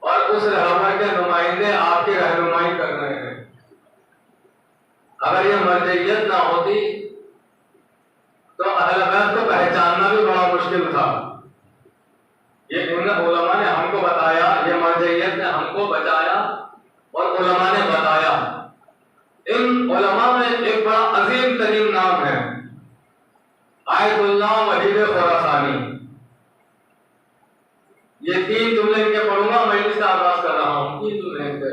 और उस रहबर के नुमाइंदे आपकी रहनुमाई कर रहे अगर ये मर्जियत ना होती तो अहले बैत को पहचानना भी बड़ा मुश्किल था। ये उलमा ने हमको बताया, ये मर्जियत ने हमको बचाया और उलमा ने बताया। इन उलमा में एक बड़ा अजीम तरीन नाम है आयतुल्लाह वहीद खुरासानी। ये 3 जुमले इनके पढ़ूंगा, मैं इसका आगाज कर रहा हूँ। 3 जुमले इनके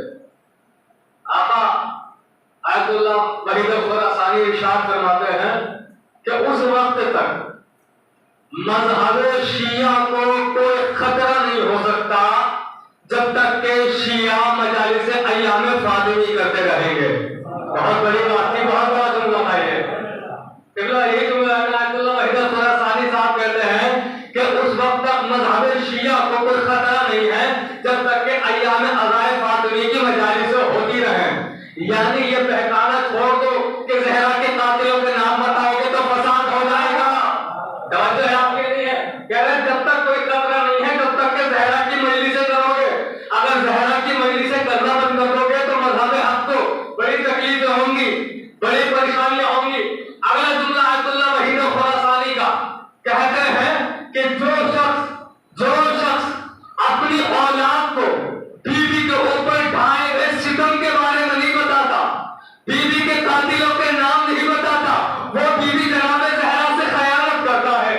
आका आयतुल्लाह वहीद खुरासानी इरशाद फरमाते हैं कि उस वक्त तक मज़हब शिया को कोई खतरा नहीं हो सकता जब तक के शिया मजालिस अय्याम फातिमी करते रहेंगे। बहुत बड़ी बात थी, बहुत बड़ा जुमला था ये। यही जुमला आयतुल्लाह वहीद खुरासानी साहब कहते हैं कि उस वक्त तक मज़हब शिया को कोई खतरा नहीं है जब तक के अय्याम अज़ाए फातिमी की मजालिस होती रहें। यानी ये बहकाना छोड़ दो कि ज़हरा के कातिलों के नाम बताओगे तो फसाद हो जाएगा। तवज्जो है आपके लिए। कह रहे जब तक कोई खतरा नहीं है जब तक के ज़हरा की मजलिसें करोगे। अगर ज़हरा की मजलिसें करना बंद कर दोगे तो मज़हब हक़ को बड़ी तकलीफें होंगी, बड़ी परेशानियां होंगी। अगला जुमला आयतुल्लाह वहीद खुरासानी का कहते हैं कि जो शख्स अपनी औलाद को बीवी के ऊपर ढाए गए सितम के बारे में नहीं बताता, बीवी के कातिलों के नाम नहीं बताता, वो बीवी जनाब ज़हरा से खयानत करता है।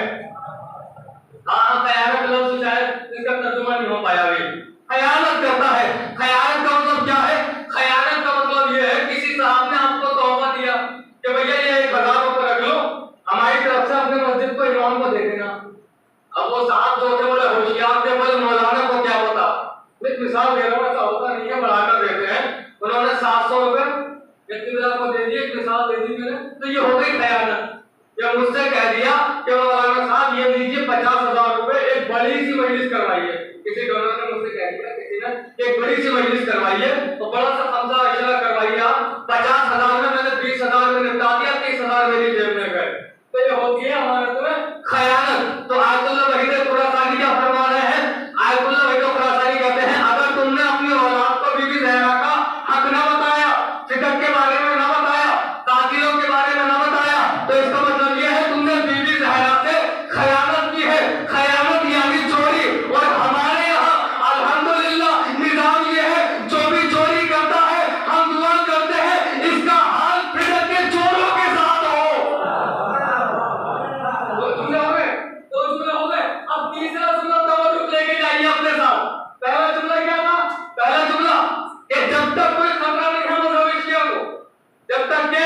खयानत लफ्ज़ शायद इसका तर्जुमा नहीं हो पाया अभी। खयानत करता है। खयानत का मतलब क्या है? खयानत का मतलब ये है किसी साहब ने आपको तोहफा दिया कि भैया ये 1000 रुपए रख लो, हमारी तरफ से अपने मस्जिद को इमाम को दे देना। अब वो साहब जो थे बोले होशियार थे, बोले मौलाना को क्या पता। एक मिसाल दे रहा हूँ, ऐसा होता नहीं है, बढ़ाकर देते हैं। उन्होंने 700 रुपए इक्तिदार को दे दिए, एक मिसाल दे दी मैंने, तो ये हो गई खयानत। या मुझसे कह दिया कि मौलाना साहब ये लीजिए 50,000 रुपए, एक बड़ी सी मजलिस करवाइए। किसी डोनर ने मुझसे कह दिया, किसी ने एक बड़ी सी मजलिस करवाइए तो बड़ा सा खमसा इशारा करवाइए आप। 50,000 में मैंने 20,000 में निपटा दिया, 30,000 मेरी जेब में गए। तो ये होती है हमारे तुम्हें खयानत। तो आयतुल्लाह वहीद खुरासानी क्या फरमा रहे हैं? आयतुल्लाह वहीद खुरासानी कहते हैं अगर तुमने अपनी औलाद को बीबी ज़हरा का हक न बताया, फितन के बारे में न बताया, कातिलों के बारे में न बताया, तो इसका मतलब यह है तुमने बीबी ज़हरा से खयानत की है। खयानत यानी चोरी। और हमारे यहाँ अल्हम्दुलिल्लाह निजाम ये है, जो भी चोरी करता है हम दुआ करते हैं इसका हाल फितन के चोरों के साथ हो। दो जुमले हो गए। अब तीसरा जुमला तवज्जो लेके जाइए अपने साथ। पहला जुमला क्या था? पहला जुमला कि जब तक कोई खतरा नहीं है मज़हब शिया को, जब तक के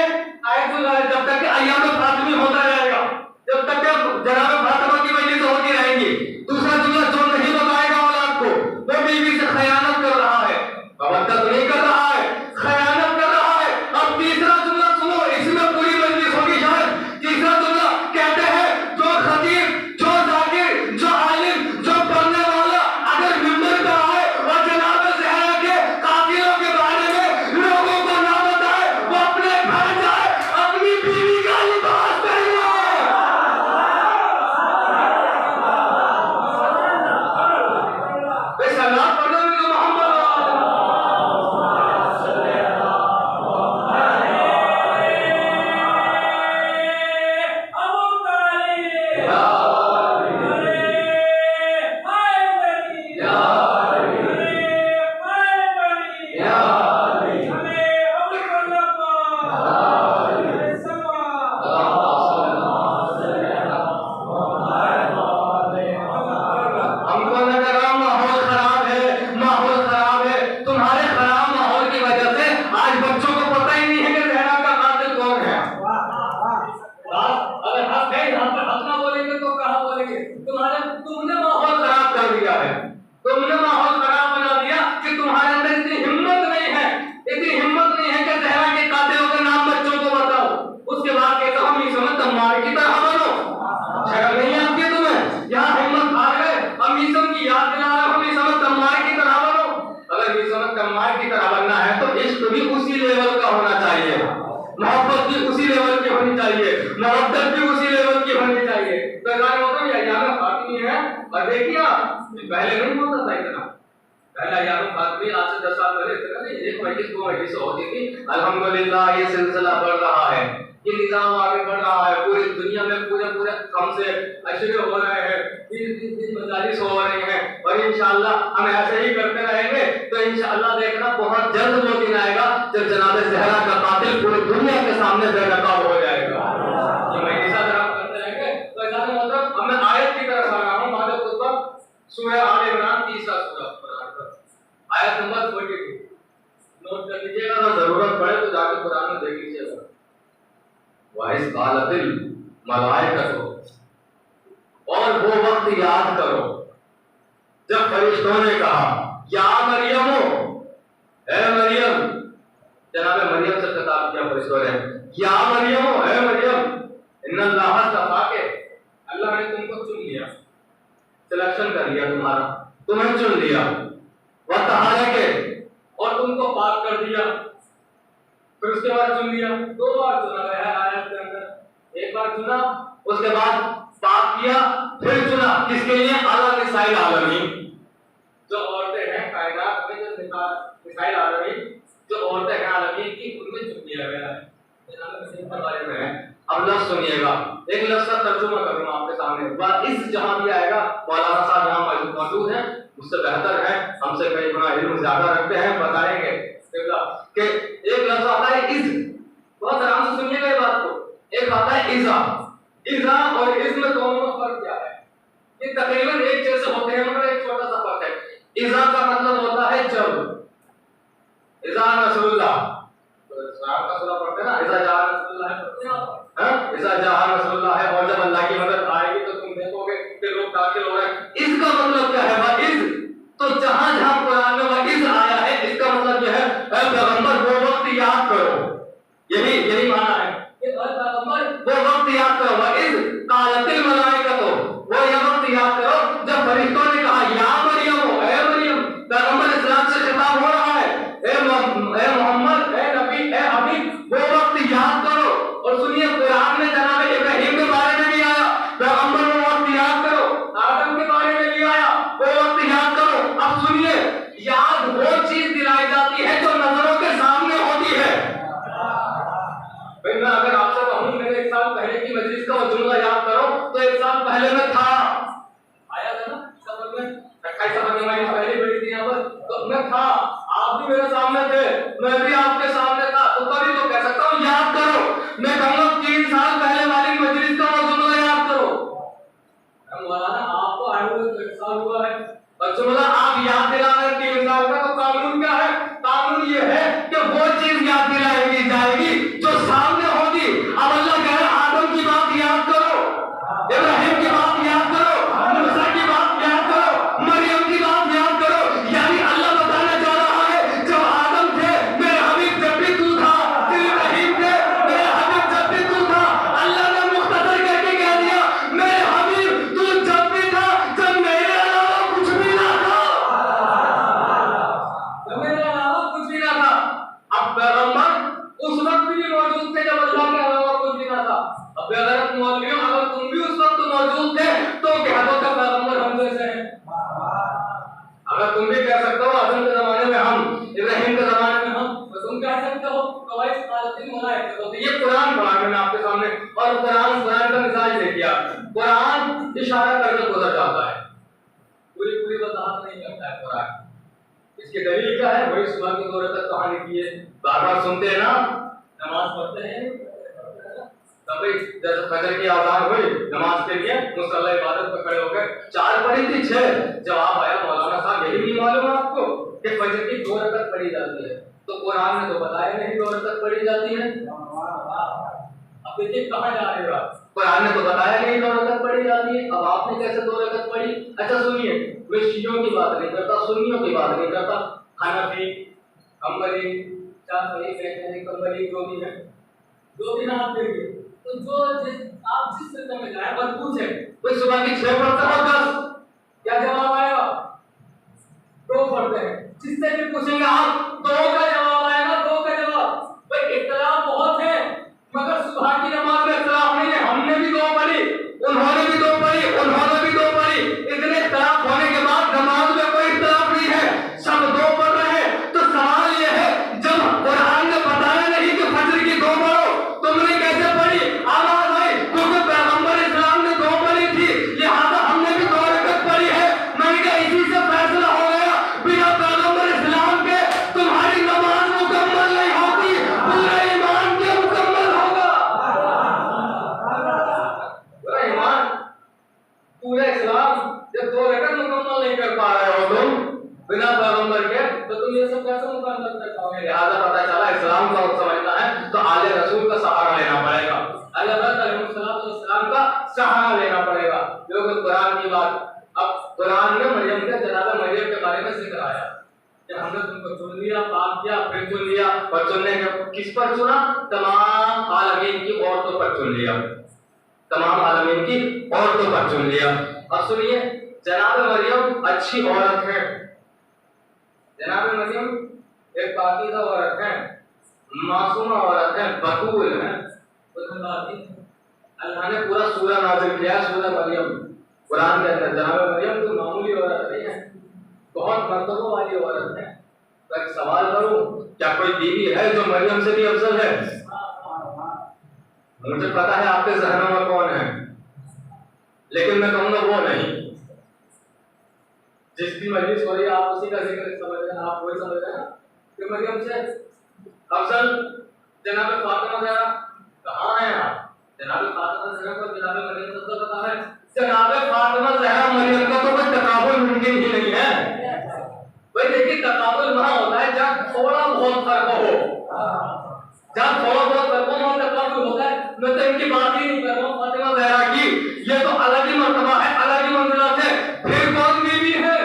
जब तक के अय्याम फातिमी होता रहेगा, जब तक के जनाब फातिमा की मजलिस होती रहेंगी। दूसरा जुमला जो नहीं बताएगा औलाद को वो बीवी से खयानत कर रहा है, मवद्दत नहीं कर रहा है, खयानत कर रहा है। अब तीसरा जुमला सुनो, इसमें पूरी मजलिस होगी शायद। तीसरा जुमला कहते हैं जो खतीब, जो जाकिर, जो आलिम, जो पढ़ने वाला अगर मिंबर पे आए और जनाब ज़हरा के कातिलों के बारे में लोगों को ना बताए, वो अपने घर जाए, अपनी बीवी का लिबास पहने। सलाम पढ़ो मोहम्मद। हमको लग रहा माहौल खराब है, माहौल खराब है। तुम्हारे खराब माहौल की वजह से आज बच्चों को पता ही नहीं है कि ज़हरा का कातिल कौन है। अगर हक है यहाँ पर हक ना बोलेंगे तो कहाँ बोलेंगे? तुमने माहौल खराब कर दिया है। तुमने माहौल खराब बना दिया कि तुम्हारे अंदर इतनी हिम्मत नहीं है, इतनी हिम्मत नहीं है कि ज़हरा के कातिलों के नाम बच्चों को बताओ। उसके बाद कहता हम इस समय तम्मार की तरह बनो। शर्म नहीं आती तुम्हें? यहाँ हिम्मत हार गए, हम ईसम की याद दिला रहे, हम इस समय तम्मार की तरह बनो। अगर इस समय तम्मार की तरह बनना है तो इश्क भी उसी लेवल का होना चाहिए, मोहब्बत भी उसी लेवल की होनी चाहिए, मवद्दत भी उसी लेवल की होनी चाहिए। तो अगर होता है अय्याम फातिमी है और देखिए पहले नहीं होता था इतना। पहला यार खातमी आज से 10 साल पहले इतना नहीं, एक मजलिस 2 मजलिस होती थी। अल्हम्दुलिल्लाह ये सिलसिला बढ़ रहा है, ये निजाम आगे बढ़ रहा है। पूरी दुनिया में पूरे कम से अशरे हो रहे हैं, 20 मजालिस हो रहे हैं, और इंशाअल्लाह हम ऐसे ही करते रहेंगे तो इंशाअल्लाह देखना बहुत जल्द वो दिन आएगा जब जनाब ज़हरा का कातिल पूरी दुनिया के सामने बेनकाब हो जाएगा। ये मजलिसा जरा करते रहेंगे तो ऐसा मतलब अब मैं आयत की तरफ आ रहा हूं। मालिक खुतबा सूरह आल इमरान 30वां सूरा आयत नंबर 42 नोट कर लीजिएगा, अगर जरूरत पड़े तो जाके कुरान में देख लीजिएगा। वाइस कालतिल मलाइकतो, और वो वक्त याद करो जब फरिश्तों ने कहा या मरियम, ए मरियम, जनाब मरियम से खिताब किया फरिश्तों ने, या मरियम, ए मरियम, इन्नल्लाह तफाके, अल्लाह ने तुमको चुन लिया, सिलेक्शन कर लिया तुम्हारा, तुम्हें चुन लिया, वह तहारे के, और तुमको पाक कर दिया। फिर उसके बाद चुन लिया, 2 बार चुना गया है आयत के अंदर। एक बार चुना, उसके बाद पाक किया, फिर चुना किसके लिए? आला निसाइल आलमीन, जो औरतें हैं कायनात में, जो निसाइल आलमीन, जो औरतें हैं आलमीन की, उनमें चुन लिया गया है। के बारे में है। अब लफ्ज़ सुनिएगा, एक लफ्ज़ का तर्जुमा करूंगा आपके सामने। वह इस जहां भी आएगा, मौलाना साहब यहाँ मौजूद हैं, मुझसे बेहतर है, हमसे कई गुना इल्म ज्यादा रखते हैं, बताएंगे कि एक लफ्ज़ आता है इज, बहुत आराम से सुनिएगा ये बात को। एक आता है इज़ा, इज़ा और इज़ में दोनों में फर्क क्या है? ये तकरीबन एक जैसे होते हैं, मगर एक छोटा सा फर्क है। इज़ा का मतलब होता है जब, इज़ा नसरुल्लाह, तो इस्लाम का सूरा पढ़ते हैं ना, इज़ा जा नसरुल्लाह पढ़ते हैं आप, हां, इज़ा जा नसरुल्लाह है, और जब अल्लाह की मदद आएगी तो तुम देखोगे कि लोग दाखिल हो रहे हैं। इसका मतलब क्या है? वह इज़, तो जहां जहां कुरान में वह इज़ आया है, इसका मतलब यह है ऐ पैगंबर वो वक्त याद करो, यही माना है कि ऐ पैगंबर वो वक्त याद करो, वह इज़ कालतिल मलाइकतो, वो ये वक्त याद करो जब फरिश्तों ने कहा या मरियम, ए मरियम, पैगंबर इस्लाम से खिताब हो रहा है, ए मोहम्मद, ए नबी, ए हबीब, वो वक्त याद करो। और सुनिए कुरान में जनाब इब्राहिम के बारे में भी आया, पैगंबर वो वक्त याद करो, आदम के बारे में भी आया, वो वक्त याद करो। अब सुनिए, याद वो चीज दिलाई जाती है जो नजरों के सामने होती है। मैं अगर आपसे कहूं मेरे 1 साल पहले की मजलिस का वो जुमला याद करो, तो 1 साल पहले मैं था, आया था ना समझ में, 28 साल की मजलिस पहले बड़ी थी यहाँ पर, तो मैं था, आप भी मेरे सामने थे, मैं भी आपके सामने था, तो तभी तो कह सकता हूँ याद करो। मैं कहूँगा 3 साल पहले वाली मजलिस का वो जुमला याद करो। मौलाना आपको आए हुए 1 साल हुआ है, और जुमला आप याद दिला रहे 3 साल का, तो कानून क्या है? कानून ये है कि वो चीज याद दिलाई जाएगी जो सामने होगी। अब अल्लाह कह रहा है आदम की बात याद करो, इब्राहिम की बात याद करो, मूसा की बात याद करो, मरियम की बात याद करो। यानी अल्लाह बताना चाह रहा है जब आदम थे मेरे हबीब जब भी तू था, फिर इब्राहिम थे मेरे हबीब जब भी तू था, अल्लाह ने मुख्तसर करके कह दिया मेरे हबीब तू जब भी था जब मेरे अलावा कुछ भी ना था, जब मेरे अलावा कुछ भी ना था। अब पैगंबर उस वक्त भी मौजूद थे जब अल्लाह के अलावा कुछ भी ना था। अब अगर मौलवियों अगर तुम भी उस वक्त मौजूद थे तो कह दो कि पैगंबर हम जैसे हैं। अगर तुम भी कह सकते हो आदम के जमाने में हम, इब्राहिम के जमाने में हम, तो तुम कह सकते हो कवाइस कालतिल मलाइका। तो ये कुरान पढ़ा मैंने आपके सामने, और कुरान का मिसाल दे दिया। कुरान इशारा करके गुजर जाता है, पूरी वजाहत नहीं करता है कुरान। इसकी दलील क्या है? बड़ी सुबह की 2 रकात कहानी की है, बार-बार सुनते हैं ना, नमाज पढ़ते हैं, कभी जैसे फजर की आज़ान हुई नमाज के लिए मुसल्ला इबादत पे खड़े हो गए, 4 पढ़ी थी 6, जवाब आया मौलाना साहब यही नहीं मालूम आपको कि फजर की 2 रकात पढ़ी जाती है? तो कुरान में तो बताया नहीं 2 रकात पढ़ी जाती है। अब देखिए कहां जा रहे हो आप, कुरान ने तो बताया नहीं 2 रकात पढ़ी जाती है, अब आपने कैसे 2 रकात पढ़ी? अच्छा सुनिए, मैं शियों की बात नहीं करता, सुन्नियों की बात नहीं करता, हनफी, हम्बली, शाफी, महनफी, कंबली जो भी है, जो भी नाम देखिए, तो जो आप जिस तरह में जाए बस पूछे कोई सुबह की 6 पढ़ता है 10, क्या जवाब आएगा? 2 पढ़ते हैं। जिससे भी पूछेंगे आप 2 का जवाब आएगा, 2 का जवाब। भाई इख्तिलाफ बहुत है, मगर सुबह की नमाज में इख्तिलाफ नहीं है। हमने भी 2 पढ़ी, उन्होंने भी 2 पढ़ी, उन्होंने भी 2 पढ़ी, इतने इख्तिलाफ होने के बाद नमाज में कोई इख्तिलाफ नहीं है। सब मतलब करता हूँ, लिहाजा पता चला इस्लाम का समझता है तो आले रसूल का सहारा लेना पड़ेगा, आले अलैहिस्सलाम का सहारा लेना पड़ेगा। क्योंकि कुरान की बात, अब कुरान में मरियम के जनाब मरियम के बारे में जिक्र आया कि हमने तुमको चुन लिया, पाक किया, फिर चुन लिया, और चुनने के किस पर चुना? तमाम आलमीन की औरतों पर चुन लिया, तमाम आलमीन की औरतों पर चुन लिया। अब सुनिए, जनाब मरियम अच्छी औरत है, जनाब मरियम एक पाकीज़ा औरत है, मासूमा औरत है, बतूल है। अल्लाह ने पूरा सूरा नाज़िल किया, सूरा मरियम कुरान के अंदर। जनाब मरियम तो मामूली औरत नहीं है, बहुत मर्तबों वाली औरत है। तो एक सवाल करूं, क्या कोई बीवी है जो मरियम से भी अफजल है? मुझे पता है आपके ज़हनों में कौन है, लेकिन मैं कहूँगा वो नहीं। जिसकी मजलिस हो रही है आप उसी का जिक्र समझ रहे हैं, आप वही समझ रहे हैं कि मरियम से अफजल जनाब फातिमा ज़हरा कहाँ है? आप जनाब फातिमा ज़हरा को जनाब मरियम से पता है? जनाब फातिमा ज़हरा मरियम का तो कोई तकाबुल मुमकिन ही नहीं है। भाई देखिए, तकाबुल वहाँ होता है जहाँ थोड़ा बहुत फर्क हो, जहाँ थोड़ा बहुत फर्क हो तकाबुल होता है। मैं तो इनकी बात ही नहीं कर रहा हूँ फातिमा ज़हरा की, ये तो अलग ही मर्तबा है, अलग ही मंजिलात है। फिर कौन बीवी है,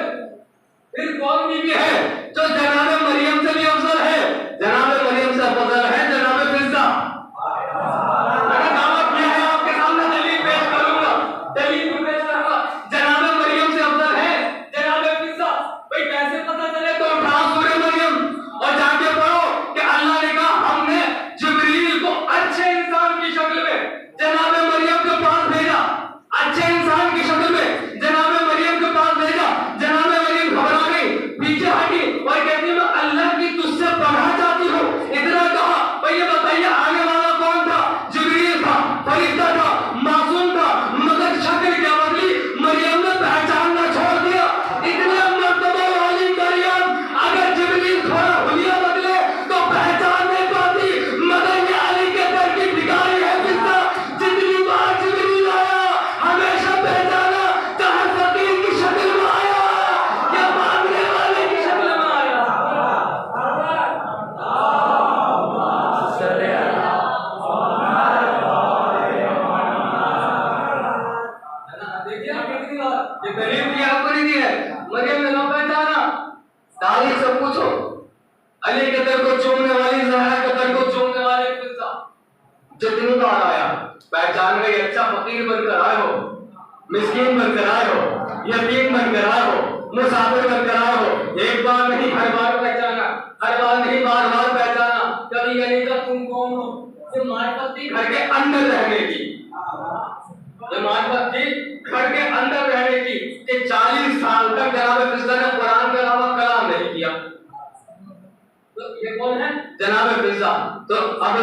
फिर कौन बीवी है जो जनाब मरियम से भी अफजल है? जनाब मरियम से अफजल है जनाब फिज़ा। मैंने दावा किया है, आपके सामने दलील पेश करूंगा, दलील पेश करूंगा। जनाब मरियम से अफजल है जनाब फिज़ा। भाई कैसे पता चले? तो उठाओ सूरह मरियम और जाके पढ़ो कि अल्लाह ने कहा हमने जिब्रील को अच्छे इंसान की शक्ल में जनाब मरियम के पास भेजा, अच्छे इंसान की शक्ल में जनाब मरियम के पास भेजा। जनाब मरियम घबरा गई, पीछे हटी और कहती मैं अल्लाह की तुझसे पढ़ा चाहती हूँ। इतना कहा, भाई ये बताइए आने वाला कौन था? जिब्रील था, फरिश्ता था, मासूम था, मगर शक्ल क्या बदली? मरियम ने पहचानना छोड़ दिया। इतने मर्तबा वाली मरियम, अगर जिब्रील थोड़ा हुलिया बदले तो पहचान नहीं पाती, मगर ये अली के दर की भिखारी है फिज़ा। जितनी बार जिब्रील आया हमेशा पहचाना, चाहे फकीर की शक्ल में आया या मांगने वाले की शक्ल में आया। देखिए कितनी बार ये दलील दी आपको नहीं दी है। मरियम ने ना पहचाना, तारीख से पूछो, अली के दर को चूमने वाली, ज़हरा के दर को चूमने वाली फिज़ा जितनी बार आया पहचान गई। अच्छा फकीर बनकर आए हो, मिस्कीन बनकर आए हो, यतीम बनकर आए हो, मुसाफिर बनकर आए हो, एक बार नहीं हर बार पहचाना, हर बार नहीं बार बार पहचाना। कभी ये नहीं कहा तुम कौन हो? ये मार्फत थी घर के अंदर रहने की, ये मार्फत थी घर के अंदर रहने की कि 40 साल तक जनाब फिज़ा ने कुरान के अलावा कलाम नहीं किया। तो ये कौन है? जनाब फिज़ा। तो अब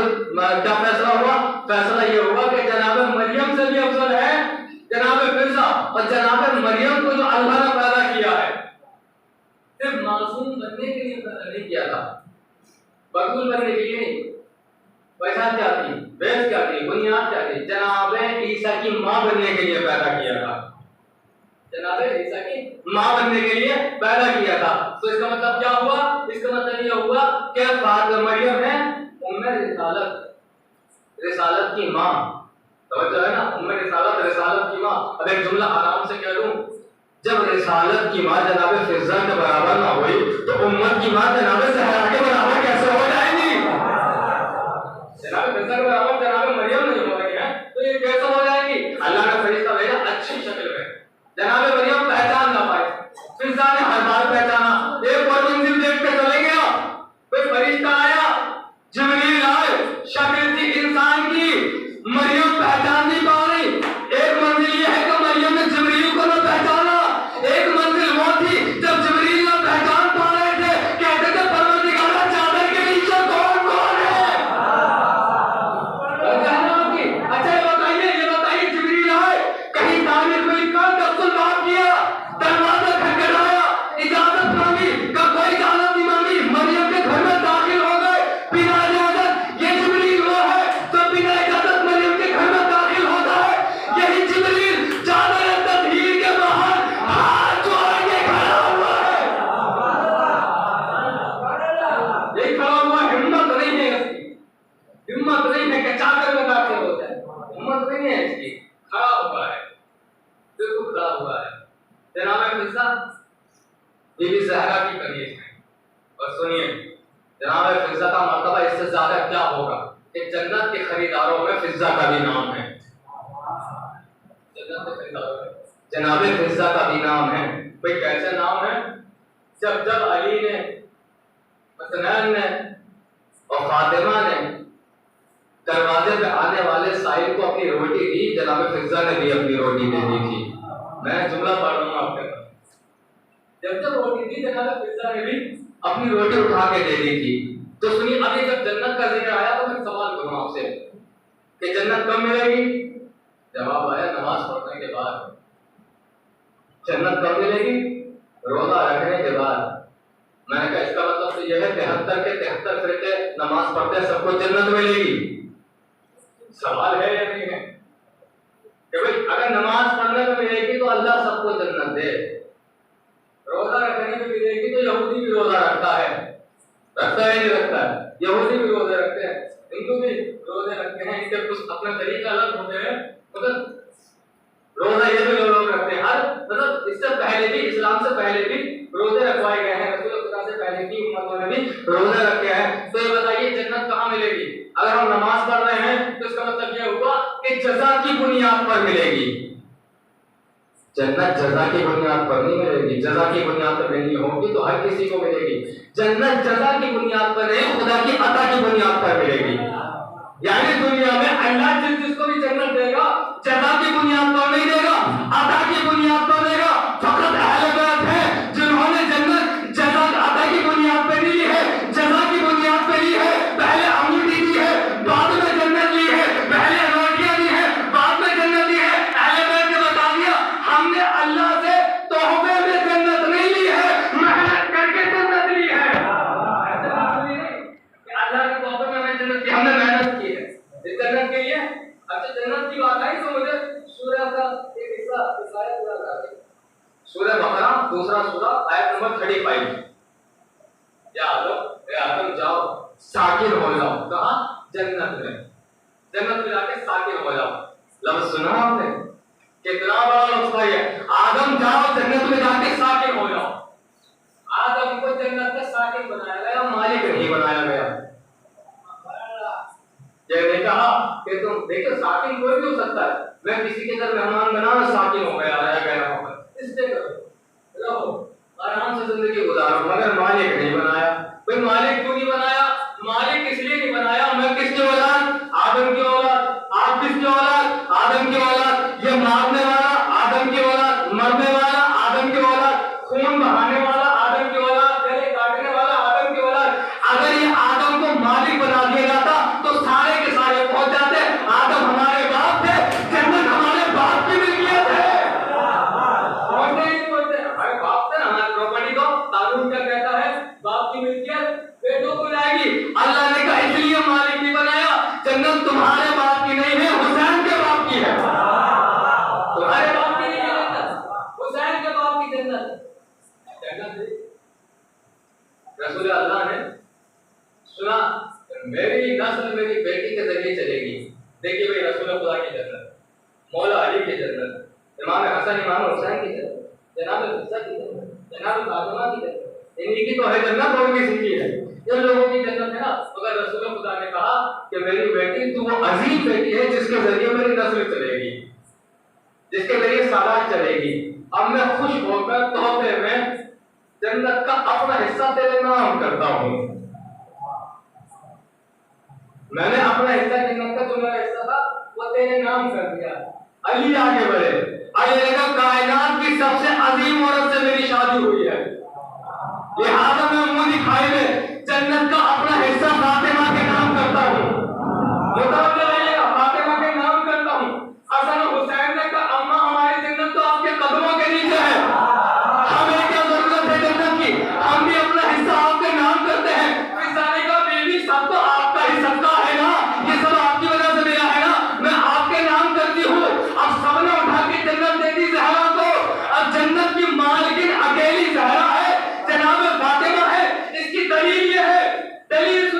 क्या फैसला हुआ? फैसला ये हुआ कि जनाब मरियम से भी अफजल है जनाब फिज़ा। और जनाब मरियम को जो अल्लाह ने पैदा किया है सिर्फ मासूम बनने के लिए पैदा नहीं किया था, बतूल बनने के लिए नहीं। पहचान क्या थी, बेस क्या थी, बुनियाद क्या थी? जनाब ईसा की माँ बनने के लिए पैदा किया था, जनाब ईसा की माँ बनने के लिए पैदा किया था। तो इसका मतलब क्या हुआ? इसका मतलब यह हुआ कि मरियम है उम्मे रिसालत, रिसालत की माँ। समझ है ना, उम्मे रिसालत, रिसालत की माँ। अब एक जुमला आराम से कह लूं, जब रिसालत की माँ जनाब फिज़ा के बराबर ना हुई तो उम्मत की माँ जनाब ज़हरा के बराबर कैसे हो जाएगी? जनाब फिज़ा के बराबर जनाब मरियम नहीं हो रही है तो ये कैसे हो जाएगी? अल्लाह ने फरिश्ता भेजा अच्छी शक्ल में, जनाब मरियम पहचान ना पाई, फिज़ा ने हर बार पहचाना। एक और मंजिल देख के चले गया, कोई फरिश्ता आया, जिब्रील आए, शक्ल थी इंसान की, मरियम पहचान नहीं पा रही। एक मंजिल ये है कि मरियम ने जिब्रील को न पहचाना, एक मंजिल वो थी जब जिब्रील न पहचान पा रहे थे, कहते थे परवरदिगारा नहीं है इसकी, खड़ा हुआ है, बिल्कुल खड़ा हुआ है। जनाब फिजा बीबी ज़हरा की कनीज है। और सुनिए जनाब फिजा का मर्तबा इससे ज्यादा क्या होगा कि जन्नत के खरीदारों में फिजा का भी नाम है। जन्नत के खरीदारों में जनाब फिजा का भी नाम है। भाई कैसे नाम है? जब जब अली ने, हसनैन ने और फातिमा ने दरवाजे पे आने वाले साहिब को अपनी रोटी दी, जनाब फिजा ने भी अपनी रोटी दे दी थी। मैं जुमला पढ़ रहा हूँ आपके पास। जब जब रोटी दी जनाब फिजा ने भी अपनी रोटी उठा के दे दी थी। तो सुनिए, अभी जब जन्नत का जिक्र आया तो मैं सवाल करूँ आपसे कि जन्नत कब मिलेगी? जवाब आया नमाज पढ़ने के बाद। जन्नत कब मिलेगी? रोजा रखने के बाद। मैंने कहा इसका मतलब तो यह है 73 के 73 फरिश्ते नमाज पढ़ते सबको जन्नत मिलेगी। सवाल है या नहीं है कि भाई अगर नमाज पढ़ने में मिलेगी तो अल्लाह सबको जन्नत दे, रोजा रखने में मिलेगी तो यहूदी भी रोजा रखता है, रखता है नहीं रखता है? यहूदी भी रोजे रखते हैं, हिंदू भी रोजे रखते हैं, इनके कुछ अपने तरीके अलग होते हैं। मतलब रोजा ये भी लोग रखते हैं, हर मतलब इससे पहले भी, इस्लाम से पहले भी रोजे रखवाए गए हैं, रसूल खुदा से पहले की उम्मतों ने भी रोजे रखे हैं। तो ये बताइए जन्नत कहाँ मिलेगी? अगर हम नमाज पढ़ रहे हैं तो इसका मतलब यह हुआ कि जज़ा की बुनियाद पर मिलेगी। जन्नत जज़ा की बुनियाद पर नहीं मिलेगी, जज़ा की बुनियाद पर नहीं होगी तो हर किसी को मिलेगी। जन्नत जज़ा की बुनियाद पर नहीं, खुदा की अता की बुनियाद पर मिलेगी। यानी दुनिया में अल्लाह जिसको भी जन्नत देगा जज़ा की बुनियाद पर नहीं देगा, अता की बुनियाद पर देगा। फकत अहले बैत है जिन्होंने जन्नत जज़ा अता की बुनियाद पर ली है, जज़ा की बुनियाद पर ली है। पहले अंगूठी दी है, बाद में जन्नत ली है, पहले रोटियां दी है, बाद में जन्नत दी है। अहले बैत ने बता दिया हमने अल्लाह से तोहफे में जन्नत नहीं ली है, मेहनत करके जन्नत ली है। ऐसे बात नहीं कि अल्लाह के तोहफे में हमें जन्नत की, हमने मेहनत की है इस जन्नत के लिए। अच्छा जन्नत की बात आई तो मुझे सूरह का एक हिस्सा दिखाया पूरा था। सूरह बकरा दूसरा सूरा आयत नंबर 35। या आदम जाओ साकिन हो जाओ। कहाँ? जन्नत में। जन्नत में जाके साकिन हो जाओ। लफ्ज़ सुना आपने? कितना बड़ा लफ्ज़ है ये। आदम जाओ जन्नत में जाके साकिन हो जाओ। आदम को जन्नत का साकिन बनाया गया, मालिक नहीं बनाया गया। ये नहीं कहा कि तुम देखो साकिन कोई भी हो सकता है। मैं किसी के घर मेहमान बना साकिन हो गया, आया गया वहां पर, इसलिए करो रहो आराम से जिंदगी गुजारो, मगर मालिक नहीं बनाया। कोई मालिक क्यों नहीं बनाया? मालिक इसलिए नहीं बनाया, मैं किसकी औलाद? आदम की औलाद। आप किसकी औलाद? आदम की औलाद। ये मारने वाला आदम की औलाद, मरने वाला आदम की औलाद, खून बहाने वाला आदम की औलाद, गले काटने वाला आदम की औलाद। अगर ये आदम को मालिक बना दिया जाता तो सारे के सारे पहुंच जाते। आदम हमारे बाप थे, जन्नत हमारे बाप की मिल्कियत है। पहुंचते ही पहुंचते हमारे बाप थे, हमारी प्रॉपर्टी को कानून क्या कहता है? बाप की मिल्कियत बेटों को जाएगी। अल्लाह ने कहा इसलिए मालिक नहीं बनाया, जन्नत तुम्हारे बाप की नहीं है, हुसैन के बाप की है। तुम्हारे बाप की नहीं है जन्नत, हुसैन के बाप की जन्नत। रसूल अल्लाह ने सुना मेरी नस्ल मेरी बेटी के जरिए चलेगी। देखिए भाई रसूल खुदा की जन्नत, मौला अली की जन्नत, इमाम हसन इमाम हुसैन की जन्नत, जनाब फिजा की जन्नत, जनाब फातिमा की जन्नत, इन्हीं की तो है जन्नत और किसी की है? इन लोगों की जन्नत है ना। मगर रसूल खुदा ने कहा कि मेरी बेटी तो वो अजीम बेटी है जिसके जरिए मेरी नस्ल चलेगी, जिसके जरिए सादात चलेगी। अब मैं खुश होकर तोहफे में जन्नत का अपना हिस्सा तेरे नाम करता हूँ। मैंने अपना हिस्सा जन्नत का जो मेरा हिस्सा था वो तेरे नाम कर दिया। अली आगे बढ़े, अली ने कहा कायनात की सबसे अजीम औरत से मेरी शादी हुई है, लिहाजा मैं मुंह दिखाई में जन्नत का अपना हिस्सा फातिमा के नाम करता हूँ। फातिमा के नाम करता हूँ। हसन हुसैन ने कहा अम्मा हमारी जन्नत तो आपके कदमों के नीचे है, हमें क्या जरूरत है जन्नत की, हम भी अपना हिस्सा आपके नाम करते हैं। फिजाने का बेबी सब तो आपका ही सबका है ना, ये सब आपकी वजह से मिला है ना, मैं आपके नाम करती हूँ। अब सबने उठा के जन्नत दे दी ज़हरा को। अब जन्नत की मालिकिन अकेली ज़हरा है, जनाब फातिमा है। इसकी दलील ये है, दलील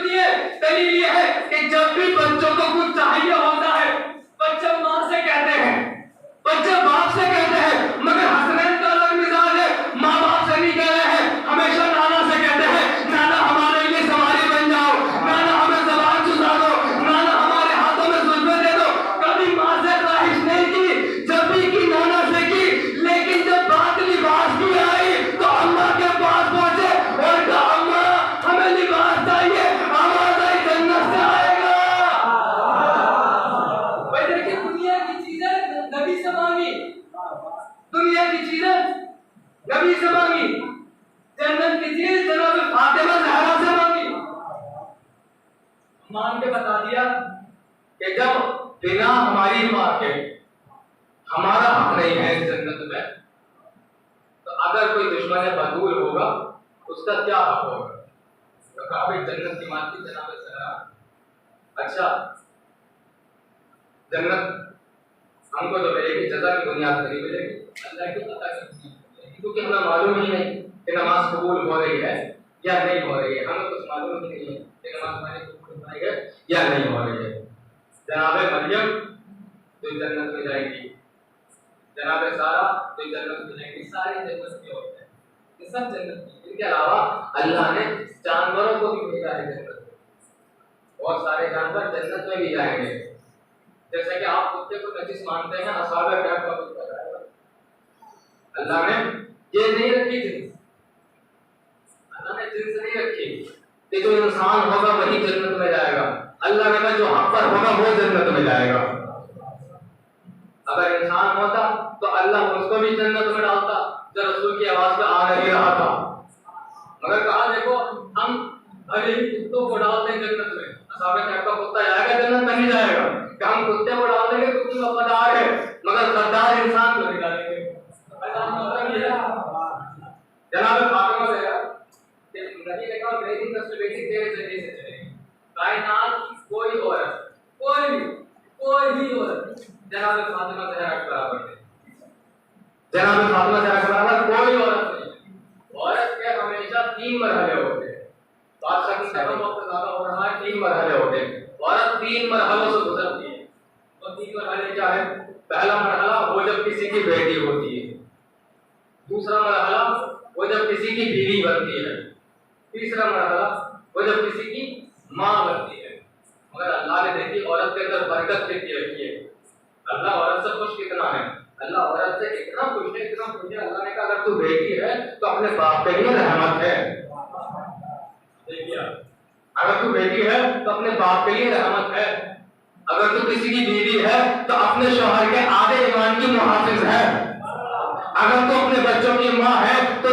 मान के बता दिया कि जब बिना हमारी माँ के हमारा हक नहीं है इस जन्नत में, तो अगर कोई दुश्मन बदूल होगा उसका क्या हक होगा? तो कहा भाई जन्नत की माँ की जनाब सरा, अच्छा जन्नत हमको जो मिलेगी जजा की बुनियाद पर नहीं मिलेगी, अल्लाह की अता की बुनियाद पर मिलेगी, क्योंकि हमें मालूम ही नहीं कि नमाज कबूल हो रही है या नहीं हो रही है। हमें कुछ मालूम ही नहीं है कि नमाज हमारी कबूल हो रही है या नहीं हो रही है। जनाब मरियम तो जन्नत में जाएंगी, जनाब सारा तो जन्नत में जाएंगी, सारी जन्नत के होते हैं, ये सब जन्नत की। इनके अलावा अल्लाह ने जानवरों को भी भेजा है जन्नत में, बहुत सारे जानवर जन्नत में भी जाएंगे। जैसे कि आप कुत्ते को नजीस मानते हैं, असहाबे कहफ का कुत्ता जाएगा, अल्लाह ने ये नहीं रखी जिन्स, अल्लाह ने जिन्स नहीं रखी कि जो इंसान होगा वही जन्नत में जाएगा। अल्लाह ने कहा जो हक पर होगा वो जन्नत में जाएगा। अगर इंसान होता तो अल्लाह उसको भी जन्नत में डालता जब रसूल की आवाज पे आ नहीं रहा था, मगर कहा देखो हम भले ही कुत्तों को डाल दें जन्नत में, असहाबे कहफ का कुत्ता जाएगा जन्नत में नहीं जाएगा, कि हम कुत्ते को डाल देंगे कुत्ते वफादार है, मगर गद्दार इंसान को नहीं डालेंगे। जनाब फातिमा ज़हरा कि नबी ने कहा मेरी नस्ल बेटी तेरे जरिए से चलेगी, कायनात की कोई औरत कोई भी औरत जनाब फातिमा ज़हरा के बराबर नहीं, जनाब फातिमा ज़हरा के बराबर कोई औरत नहीं। औरत के हमेशा 3 मरहले होते हैं, बादशाह की तरफ वक्त ज्यादा हो रहा है, 3 मरहले होते हैं, औरत 3 मरहलों से गुजरती है। और 3 मरहले क्या है? पहला मरहला वो जब किसी की बेटी होती है, दूसरा मरहला वो जब किसी की बीवी बनती है, तीसरा मरहला वो जब किसी की माँ बनती है। मगर अल्लाह ने देखी औरत के अंदर बरकत कितनी रखी है, अल्लाह औरत से खुश कितना है, अल्लाह औरत से इतना खुश है, इतना खुश है, अल्लाह ने कहा अगर तू बेटी है तो अपने बाप के लिए रहमत है। देखिए अगर तू बेटी है तो अपने बाप के लिए रहमत है, अगर तू किसी की बीवी है तो अपने शौहर के आधे ईमान की मुहाफिज है, अगर तू अपने बच्चों की माँ है तो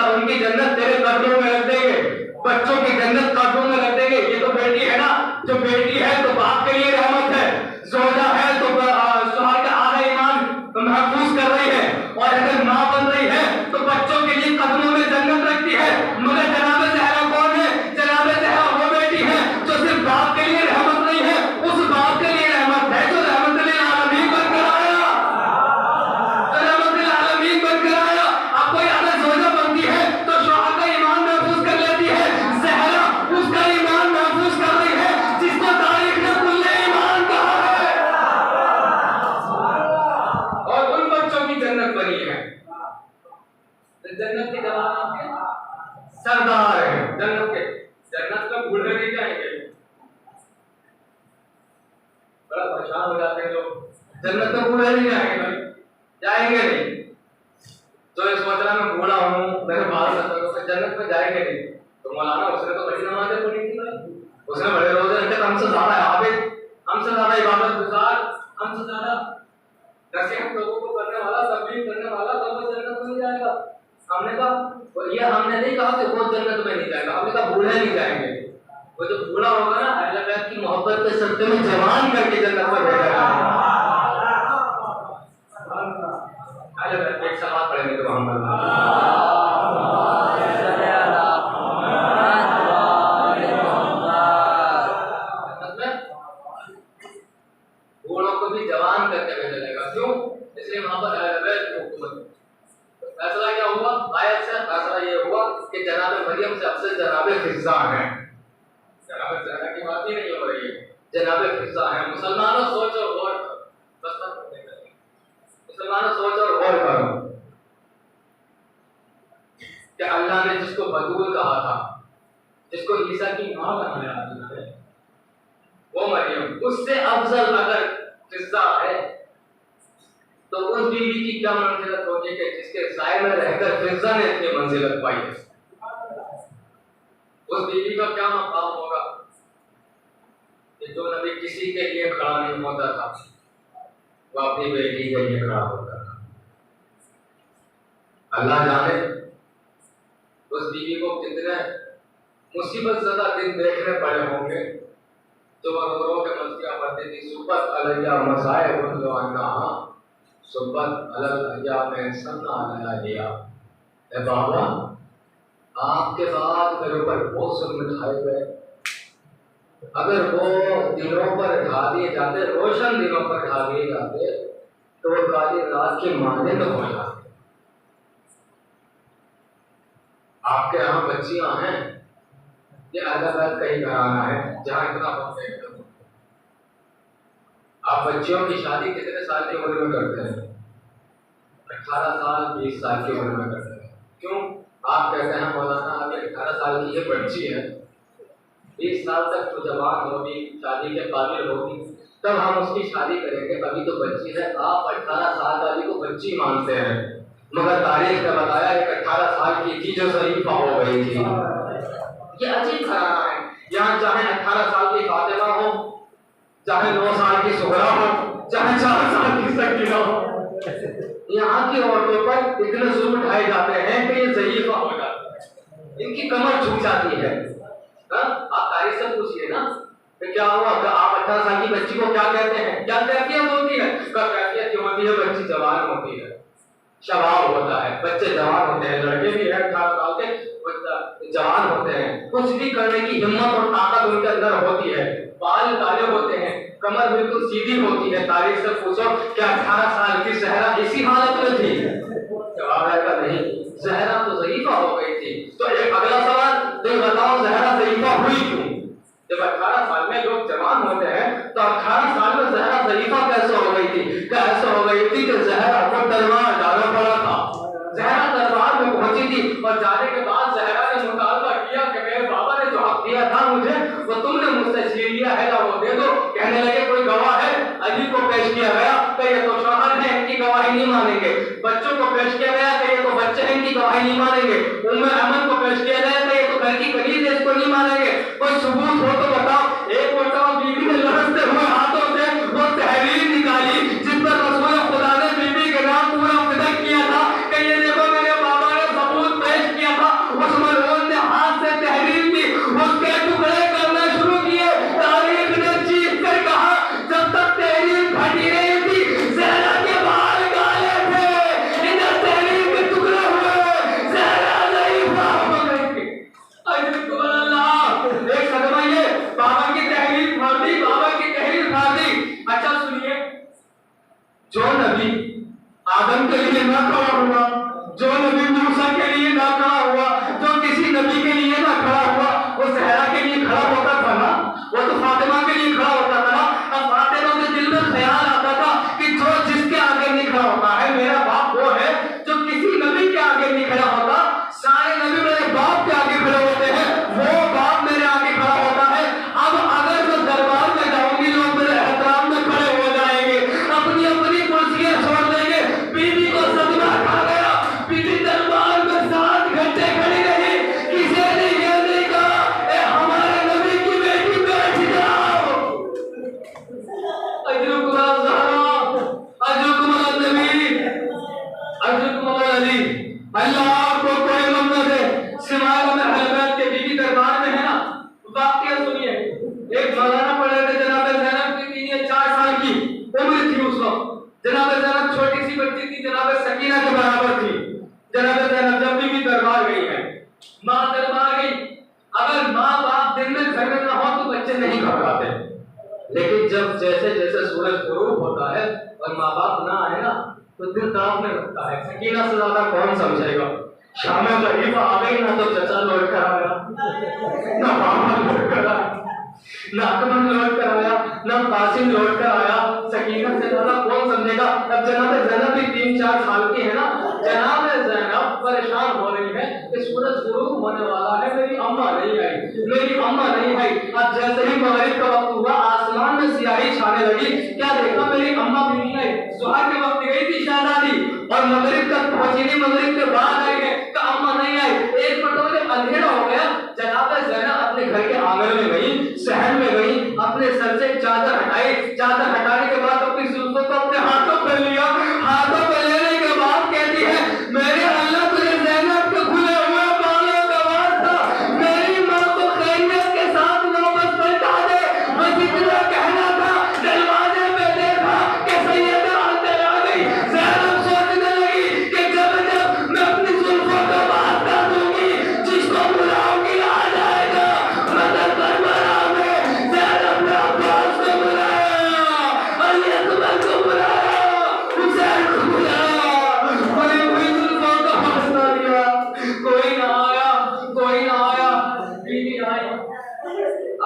उनकी जन्नत तेरे कदमों में रख देंगे, बच्चों की जन्नत कदमों में रख देंगे। ये तो बेटी है ना, जो बेटी है तो बाप के लिए रहमत है, जोजा है तो शौहर का आधा ईमान महफूज कर रही है, और अगर माँ बन रही है तो बच्चों के लिए कदमों में जन्नत रखती है। मगर जनाब ज़हरा कौन है? जनाब ज़हरा वो बेटी है जो सिर्फ बाप के लिए रहमत नहीं है, उस बाप के लिए रहमत है जो रहमत लिल आलमीन बनकर आया, जो रहमत लिल आलमीन बनकर आया। अब कोई अगर जोजा बनती है तो शौहर का ईमान महफूज कर लेती है, ज़हरा उसका ईमान महफूज कर रही है, जिसको तारीख ने कुल्ले ईमान कहा है, और उन बच्चों की जन्नत बनी है। जन्नत के जवान आपके सरदार है, जन्नत में बूढ़े नहीं जाएंगे, बड़ा परेशान हो जाते हैं लोग, जन्नत में बूढ़े नहीं जाएंगे भाई, जाएंगे नहीं। तो इस सोच रहा मैं बूढ़ा हूँ, मेरे बाल सफेद, जन्नत में जाएंगे नहीं। तो मौलाना उसने तो बड़ी नमाजें पढ़ी थी भाई, उसने बड़े रोजे रखे, हमसे ज्यादा आबिद, हमसे ज्यादा इबादत गुजार, हमसे ज्यादा नसीहत लोगों को करने वाला, तबलीग करने वाला, तो वो जन्नत में नहीं जाएगा। हमने कहा ये हमने नहीं कहा कि वो जन्नत में नहीं जाएगा, हमने कहा बूढ़े नहीं जाएंगे। वो जो बूढ़ा होगा ना अहले बैत की मोहब्बत के सदक़े में जवान करके जन्नत में भेजा जाएगा। अहले बैत एक सलात पढ़ेंगे तो हम बूढ़ों को भी जवान करके भेजा जाएगा। क्यों? इसलिए वहां पर अहले बैत की हुकूमत। फैसला क्या हुआ? आयत से फैसला ये हुआ कि जनाब मरियम से अफजल जनाब फिजा है, जनाब ज़हरा की बात ही नहीं हो रही है, जनाब फिजा है। मुसलमानों सोच और गौर करो, बस मुसलमानों सोच और गौर करो कि अल्लाह ने जिसको बतूल कहा था, जिसको ईसा की माँ बनाया वो मरियम, उससे अफजल अगर फिजा है तो उस बीवी की क्या मंजिलत होगी कि जिसके साए में रहकर फिजा ने इतनी मंजिलत पाई है। उस बीवी का क्या मकाम होगा कि जो नबी किसी के लिए खड़ा नहीं होता था वो अपनी बेटी के लिए खड़ा होता था। अल्लाह जाने उस बीवी को कितने मुसीबत ज़दा दिन देखने पड़े होंगे तो रो के मस्तियां पढ़ती थी, सुबह अलैया मसाए बंदवाना सुबह अलैया में सन्ना आया दिया। ए बाबा, आपके बाद मेरे ऊपर बहुत जुल्म ढाए गए, अगर वो दिनों पर ढा दिए जाते, रोशन दिनों पर ढा दिए जाते, तो वो काली रात की मानंद हो जाते। आपके यहाँ बच्चियां हैं, ये अलग कहीं घराना है जहाँ इतना बनते हैं। आप बच्चियों की शादी कितने साल की उम्र में करते हैं? 18 साल 20 साल की उम्र में करते हैं। क्यों? आप कहते हैं मौलाना अभी 18 साल की ये बच्ची है, 20 साल तक तो जवान होगी, शादी के काबिल होगी, तब हम उसकी शादी करेंगे, अभी तो बच्ची है। आप 18 साल वाली को बच्ची मानते हैं, मगर तारीख ने बताया एक 18 साल की थी जो शरीफा हो गई थी। ये अजीब घराना है। यहाँ चाहे 18 साल की फातिमा हो, चाहे 9 साल की सुहरा हो, चाहे 4 साल की सकीना हो, यहाँ की औरतों पर इतने जुल्म ढाए जाते हैं कि ये ज़ईफ़ा हो जाती है, इनकी कमर झुक जाती है। आप तारीख से पूछिए ना कि क्या हुआ, आप 18 साल की बच्ची को क्या कहते हैं, क्या कैफियत होती है? कैफियत क्यों होती है? बच्ची जवान होती है, शबाब होता है, बच्चे जवान होते हैं, लड़के भी है 18 साल के जवान होते हैं, कुछ भी करने की हिम्मत और ताकत उनके अंदर होती है, बाल काले होते हैं, कमर बिल्कुल सीधी होती है। तारीख से पूछो क्या 18 साल की सहरा इसी हालत में थी? जवाब आएगा नहीं, सहरा तो ज़ईफ़ा हो गई थी। तो एक अगला सवाल, तो बताओ सहरा ज़ईफ़ा हुई क्यों? जब 18 साल में लोग जवान होते हैं तो 18 साल में ज़हरा ज़ईफ़ा कैसे हो गई थी? क्या ऐसा हो गई थी कि ज़हरा को दरबार जाना पड़ा था? ज़हरा दरबार में पहुंची थी और जाने के बाद ज़हरा ने मुतालबा किया कि मेरे बाबा ने जो हक दिया था मुझे, वो तुमने मुझसे छीन लिया है, ना वो दे दो। कहने लगे कोई गवाह है? अली को पेश किया गया कि ये तो शौहर है, इनकी गवाही नहीं मानेंगे। बच्चों को पेश किया गया कि ये तो बच्चे हैं, इनकी गवाही नहीं मानेंगे। उम्मे अमन को पेश किया गया कि ये तो घर की कलीज है, इसको नहीं मानेंगे। कोई सबूत हो तो बताओ। एक मरतबा बीवी ने लड़ते हुए हाथों से वो तहरीर निकाली जिस पर रसूल खुदा ने बीवी के नाम पूरा फिदा किया था कि ये देखो मेरे बाबा ने सबूत पेश किया था। उस मरहूम ने हाथ से तहरीर दी, उसके टुकड़े करना शुरू किए। तारीख ने चीख कर कहा जब तक तहरीर फटी रही थी ज़हरा के बाल काले थे, इधर तहरीर के टुकड़े हुए, ज़हरा ज़ईफ़ा हो गई थी। एक सदमा ये, बाबा की तहरीर फाड़ दी, बाबा की तहरीर फाड़ दी। अच्छा सुनिए, जो नबी आदम के लिए ना खड़ा हुआ, जो नबी मूसा के लिए ना खड़ा हुआ, जो किसी नबी के लिए ना खड़ा हुआ, वो ज़हरा के लिए खड़ा होता था ना, वो तो फातिमा के लिए खड़ा होता था ना। अब फातिमा के दिल में ख्याल आता था कि जो जिसके आगे नहीं खड़ा होता है, मेरा बाप वो है जो किसी नबी के आगे नहीं खड़ा होता। सारे नबी मेरे बाप के आगे खड़े होते हैं, वो बाप मेरे आगे खड़ा होता है। अब अगर मैं दरबार में जाऊंगी, लोग मेरे एहतराम में खड़े हो जाएंगे, अपनी अपनी कुर्सियां छोड़ देंगे। बीवी को सदमा खा गया, बीवी दरबार में 7 घंटे खड़ी रही, किसी ने ये नहीं कहा ए हमारे नबी की बेटी बैठ जाओ। अजरुकुम ज़हरा, अजरुकुम नबी, अजरुकुम अली। अल्लाह आपको कोई गम न दे। सिवाय में हलबैत के बीवी दरबार में है ना, वाकया सुनिए। एक मौलाना पढ़े थे, जनाब ज़ैनब की 3 या 4 साल की उम्र थी उस वक्त। जनाब ज़ैनब छोटी सी बच्ची थी, जनाब सकीना के बराबर थी। जनाब ज़ैनब जब भी दरबार गई है, माँ दरबार गई, अगर माँ बाप दिन में घर में ना हो तो बच्चे नहीं घबराते, लेकिन जब जैसे जैसे सूरज गुरूब होता है और माँ बाप ना आए ना तो दिल तड़पने लगता है। सकीना से ज्यादा कौन समझेगा? शाम में ज़ईफ़ा आ गई ना तो चचा लौट कर आया, ना मामा लौट कर आया, ना अकमल लौट कर आया, ना कासिम लौट कर आया। सकीना से ज्यादा कौन समझेगा? अब जनाब ज़ैनब भी 3-4 साल की है ना, जनाब ज़ैनब परेशान हो रही है कि सूरज गुरूब होने वाला है, मेरी अम्मा नहीं आई, मेरी अम्मा नहीं आई। अब जैसे ही मगरिब का वक्त हुआ, आसमान में सियाही छाने लगी, क्या देखा मेरी अम्मा भी नहीं आई। सुबह के वक्त गई थी शहजादी और मगरिब तक पहुंची नहीं, मगरिब के बाद आई है तो अम्मा नहीं आई। एक मरतबा जब अंधेरा हो गया, जनाब ज़ैनब अपने घर के आंगन में गई, शहर में गई, अपने सर से चादर हटाई, चादर हटाने के बाद अपनी जुल्फों को अपने हाथों पर लिया, हाथों पर लेने के बाद कहती है मेरे अल्लाह तुझे ज़ैनब के खुले हुए बालों का वास्ता मेरी माँ को खैरियत के साथ वापस पलटा दे, मस्जिद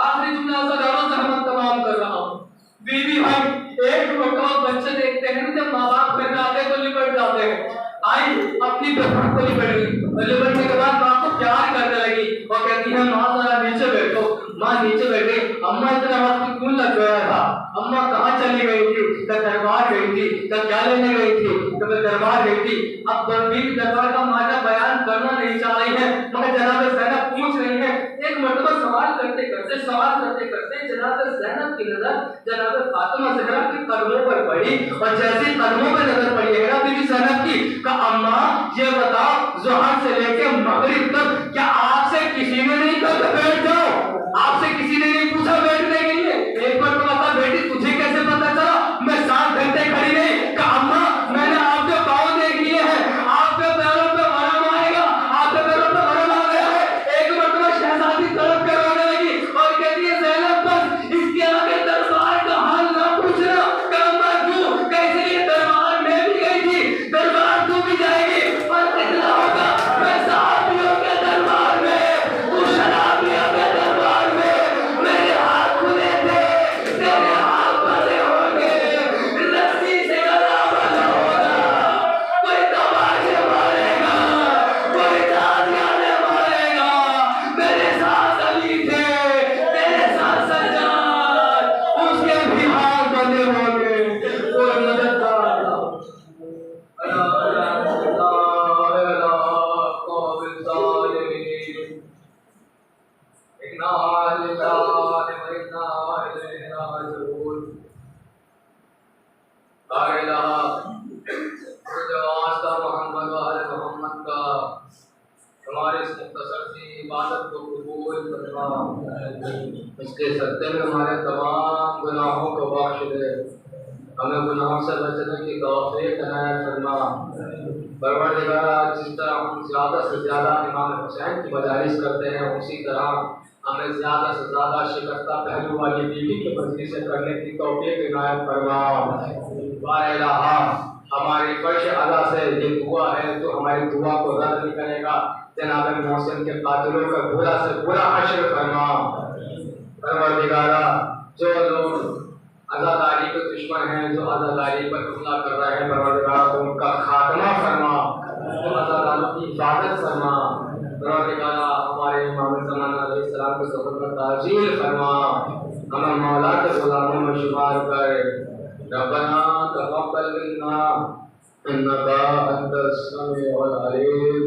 आखिरी जुमला हज़ारों सहमत तमाम कर रहा हूँ। बीवी भाई एक मरतबा बच्चे देखते हैं जब माँ बाप घर में आते तो लिपट जाते हैं। आई अपनी बहन को लिपट गई और लिपटने के बाद माँ को प्यार करने लगी और कहती है माँ जरा नीचे बैठो। माँ नीचे बैठे। अम्मा इतना वक्त क्यों लग गया था? अम्मा कहाँ चली गई थी? तो दरबार गई थी। तो क्या लेने गई थी? तो मैं दरबार गई थी। अब बीवी दरबार का माजा बयान करना नहीं चाह रही है मगर जनाब ज़ैनब पूछ रही है। एक मरतबा सवाल करते करते जनाब ज़ैनब की नजर जनाब फातिमा ज़हरा के कदमों पर पड़ी और जैसे कदमों पर नजर पड़ी है ना बीवी ज़ैनब की का अम्मा ये बताओ ज़ोहर से लेके मगरिब तक क्या आपसे किसी ने नहीं कहा बैठ जाओ? आपसे किसी ने नहीं पूछा बैठने के लिए? एक बार तो बता बेटी तुझे कैसे पता चला मैं 7 घंटे खड़ी रही? का अम्मा मैंने आपके पाँव देख लिए हैं, आपके पैरों पे मरहम आएगा, आपके पैरों पे मरहम आ गया है। एक मरतबा शहजादी तड़प कर रोने लगी और कहती है ज़ैनब बस इसके आगे दरबार का हाल ना पूछना। का अम्मा क्यों? कैसे ये दरबार में भी गई थी, दरबार तू भी जाएगी और कितना होगा? मैं साहबियों के दरबार में, तू शराबियों के दरबार में। मेरे हाथ खुले थे, तेरे हाथ बंधे होंगे, रस्सी से गला बंधा होगा। कोई तमाचे मारेगा, कोई तालियां मारेगा। मेरे साथ अली थे, तेरे साथ सज्जाद, उसके भी हाथ बंधे होंगे। कोई मदद कर रहा हमारे इस मुख्तसर सी इबादत को कबूल फरमा। इसके सत्ते में हमारे तमाम गुनाहों को बख्श दे। हमें गुनाहों से बचने की तौफीक इनायत फरमा। परवरदिगार जिस तरह हम ज़्यादा से ज़्यादा इमाम हुसैन की मजालिस करते हैं उसी तरह हमें ज़्यादा से ज़्यादा शिकस्ता पहलू वाली बीवी की मजलिस करने की तौफीक इनायत फरमा। वाह इलाहा हमारी फर्श अदा से ये दुआ है तो हमारी दुआ को रद्द नहीं करेगा। जनाब मोहसिन के कातिलों का बुरा से बुरा हश्र फरमा। परवरदिगारा जो लोग आज़ादारी के दुश्मन हैं, जो आज़ादारी पर हमला कर रहे हैं, परवरदिगारा को उनका खात्मा फरमा, तो आज़ादारों की हिफाजत फरमा। परवरदिगारा हमारे इमाम ज़माना अलैहिस्सलाम के सफ़र में ताजील फरमा। हमें मौला के गुलामों में शुमार कर। रब्बना तक़ब्बल मिन्ना इन्नका अंतस समीउल अलीम।